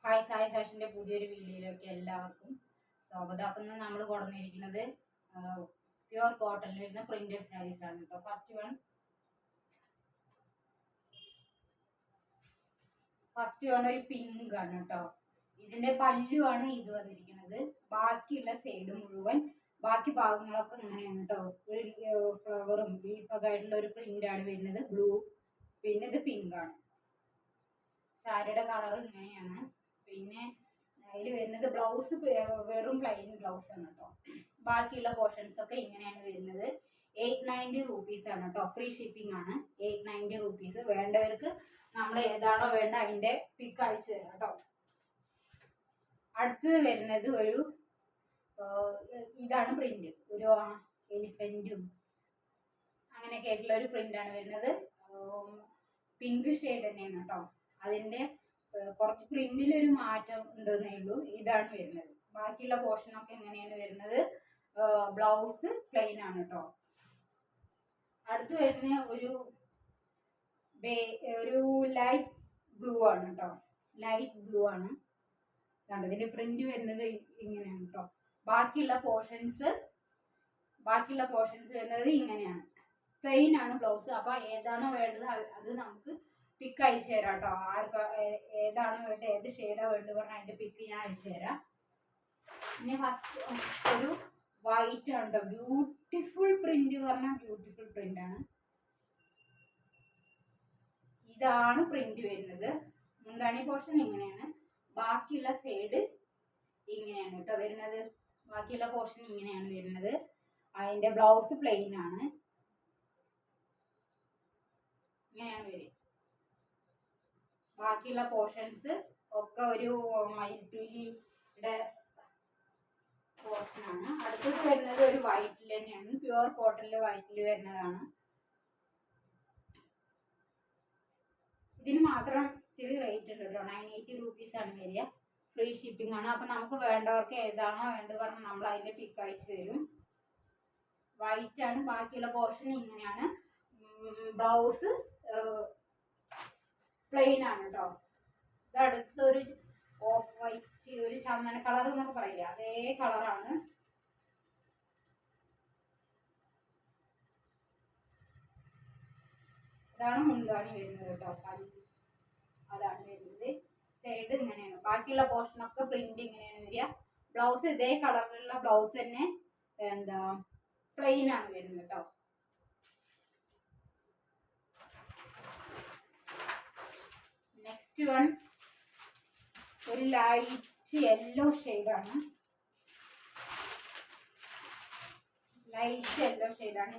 Hi Sai ഫാഷൻ്റെ പുതിയൊരു വീഡിയോയിലേക്ക് എല്ലാവർക്കും സ്വാഗതം. അപ്പം ഇന്ന് നമ്മൾ കൊടുന്നിരിക്കുന്നത് പ്യുവർ കോട്ടണിൽ വരുന്ന പ്രിന്റഡ് സാരീസ് ആണ് കേട്ടോ. ഫസ്റ്റ് വൺ ഒരു പിങ്ക് ആണ് കേട്ടോ. ഇതിന്റെ പല്ലുവാണ് ഇത് വന്നിരിക്കുന്നത്. ബാക്കിയുള്ള സൈഡ് മുഴുവൻ ബാക്കി ഭാഗങ്ങളൊക്കെ ഇങ്ങനെയാണ് കേട്ടോ. ഒരു ഫ്ലവറും ലീഫൊക്കെ ആയിട്ടുള്ള ഒരു പ്രിന്റ് ആണ് വരുന്നത്. ബ്ലൂ, പിന്നെ ഇത് പിങ്ക് ആണ്. സാരിയുടെ കളർ ഇങ്ങനെയാണ്. പിന്നെ അതിൽ വരുന്നത് ബ്ലൗസ് വെറും പ്ലെയിൻ ബ്ലൗസ് ആണ് കേട്ടോ. ബാക്കിയുള്ള പോർഷൻസ് ഒക്കെ ഇങ്ങനെയാണ് വരുന്നത്. 890 rupees ആണ് കേട്ടോ. ഫ്രീ ഷിപ്പിംഗ് ആണ്. 890 rupees. വേണ്ടവർക്ക് നമ്മൾ ഏതാണോ വേണ്ട അതിന്റെ പിക്ക് അയച്ചു തരാം കേട്ടോ. അടുത്തത് വരുന്നത് ഒരു ഇതാണ് പ്രിന്റ്. ഒരു എലിഫന്റും അങ്ങനെയൊക്കെ ആയിട്ടുള്ള ഒരു പ്രിന്റ് ആണ് വരുന്നത്. പിങ്ക് ഷെയ്ഡ് തന്നെയാണ് കേട്ടോ. അതിന്റെ കുറച്ച് പ്രിന്റിൽ ഒരു മാറ്റം ഉണ്ടെന്നേ ഉള്ളൂ. ഇതാണ് വരുന്നത്. ബാക്കിയുള്ള പോർഷനൊക്കെ എങ്ങനെയാണ് വരുന്നത്. ബ്ലൗസ് പ്ലെയിൻ ആണ് കേട്ടോ. അടുത്ത് വരുന്ന ഒരു ലൈറ്റ് ബ്ലൂ ആണ് കേട്ടോ. ലൈറ്റ് ബ്ലൂ ആണ്. ഇതിന്റെ പ്രിന്റ് വരുന്നത് ഇങ്ങനെയാണ് കേട്ടോ. ബാക്കിയുള്ള പോർഷൻസ് വരുന്നത് ഇങ്ങനെയാണ്. പ്ലെയിൻ ആണ് ബ്ലൗസ്. അപ്പൊ ഏതാണോ വേണ്ടത് അത് നമുക്ക് പിക്ക് അയച്ചു തരാം കേട്ടോ. ആർക്ക് ഏതാണ് വേണ്ടത്, ഏത് ഷെയ്ഡാണ് വേണ്ടത് പറഞ്ഞാൽ അതിന്റെ പിക്ക് ഞാൻ അയച്ചു തരാം. പിന്നെ ഫസ്റ്റ് ഒരു വൈറ്റ് ആണ് കേട്ടോ. ബ്യൂട്ടിഫുൾ പ്രിന്റ് പറഞ്ഞാൽ ബ്യൂട്ടിഫുൾ പ്രിന്റ് ആണ്. ഇതാണ് പ്രിന്റ് വരുന്നത്. മുന്താണി പോർഷൻ ഇങ്ങനെയാണ്. ബാക്കിയുള്ള സൈഡ് ഇങ്ങനെയാണ് കേട്ടോ വരുന്നത്. ബാക്കിയുള്ള പോർഷൻ ഇങ്ങനെയാണ് വരുന്നത്. അതിന്റെ ബ്ലൗസ് പ്ലെയിൻ ആണ്. ഇങ്ങനെയാണ് വരിക. ബാക്കിയുള്ള പോർഷൻസ് ഒക്കെ ഒരു മയിൽപ്പീലിയുടെ പോർഷനാണ്. അടുത്തത് വരുന്നത് ഒരു വൈറ്റിൽ തന്നെയാണ്. പ്യുവർ കോട്ടണിൽ വൈറ്റിൽ വരുന്നതാണ്. ഇതിന് മാത്രം ഇത്തിരി റേറ്റ് ഉണ്ട് കേട്ടോ. 980 rupees ആണ് വരിക. ഫ്രീ ഷിപ്പിംഗ് ആണ്. അപ്പം നമുക്ക് വേണ്ടവർക്ക് ഏതാണോ വേണ്ടത് പറഞ്ഞാൽ നമ്മൾ അതിൻ്റെ പിക്ക് അയച്ചു തരും. വൈറ്റ് ആണ്. ബാക്കിയുള്ള പോർഷൻ ഇങ്ങനെയാണ്. ബ്ലൗസ് പ്ലെയിൻ ആണ് കേട്ടോ. ഇത് അടുത്തൊരു ഓഫ് വൈറ്റ്, ഒരു ചന്ദന കളർ എന്നൊക്കെ പറയില്ല, അതേ കളറാണ്. ഇതാണ് മുന്താണി വരുന്നത് കേട്ടോ. അതാണ് വരുന്നത്. സൈഡ് ഇങ്ങനെയാണ്. ബാക്കിയുള്ള പോർഷനൊക്കെ പ്രിന്റ് ഇങ്ങനെയാണ് വരിക. ബ്ലൗസ് ഇതേ കളറിലുള്ള ബ്ലൗസ് തന്നെ പ്ലെയിൻ ആണ് വരുന്നത് കേട്ടോ. നെക്സ്റ്റ് വൺ ഒരു ലൈറ്റ് യെല്ലോ ഷെയ്ഡാണ്.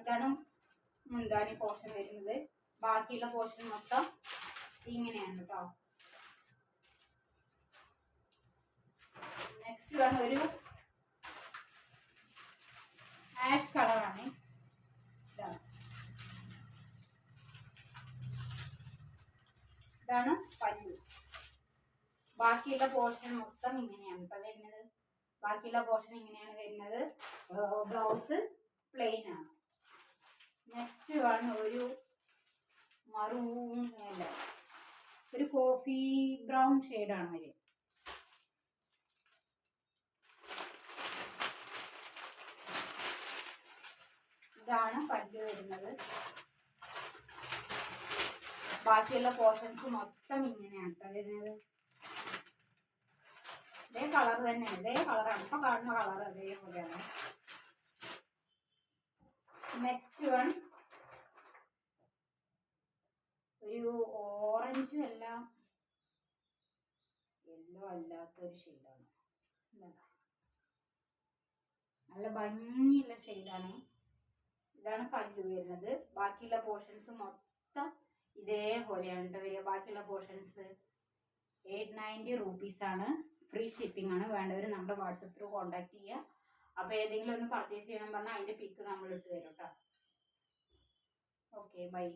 ഇതാണ് മുന്താണി പോർഷൻ വരുന്നത്. ബാക്കിയുള്ള പോർഷൻ മൊത്തം ഇങ്ങനെയാണ് കേട്ടോ. നെക്സ്റ്റ് വൺ ഒരു ആഷ് കളറാണ്. ഇതാണ് പല്ലു. ബാക്കിയുള്ള പോർഷൻ മൊത്തം ഇങ്ങനെയാണ് കേട്ടോ വരുന്നത്. ബാക്കിയുള്ള പോർഷൻ ഇങ്ങനെയാണ് വരുന്നത്. ബ്ലൗസ് പ്ലെയിൻ ആണ്. നെക്സ്റ്റ് വൺ ഒരു മറൂൺ അല്ല, ഒരു കോഫി ബ്രൗൺ ഷെയ്ഡാണ് വരിക. ഇതാണ് പല്ല് വരുന്നത്. ബാക്കിയുള്ള പോർഷൻസ് മൊത്തം ഇങ്ങനെയാണ് കേട്ടോ വരുന്നത്. ഇതേ കളർ തന്നെയാണ്. ഇതേ കളറാണ് ഇപ്പൊ കാണുന്ന കളർ. അതേപോലെയാണ്. നെക്സ്റ്റ് വൺ ഒരു ഓറഞ്ചും അല്ല യെല്ലോ അല്ലാത്തൊരു ഷെയ്ഡാണ്. നല്ല ഭംഗിയുള്ള ഷെയ്ഡാണ്. ഇതാണ് പല്ലു വരുന്നത്. ബാക്കിയുള്ള പോർഷൻസ് മൊത്തം ഇതേപോലെയാണ് കേട്ടോ വരിക. ബാക്കിയുള്ള പോർഷൻസ് 890 rupees ആണ്. ഫ്രീ ഷിപ്പിംഗ് ആണ്. വേണ്ടവർ നമ്മുടെ വാട്സപ്പ് ത്രൂ കോൺടാക്ട് ചെയ്യുക. അപ്പോൾ ഏതെങ്കിലും ഒന്ന് പർച്ചേസ് ചെയ്യണം പറഞ്ഞാൽ അതിൻ്റെ പിക്ക് നമ്മൾ ഇട്ട് തരും കേട്ടോ. Okay, by.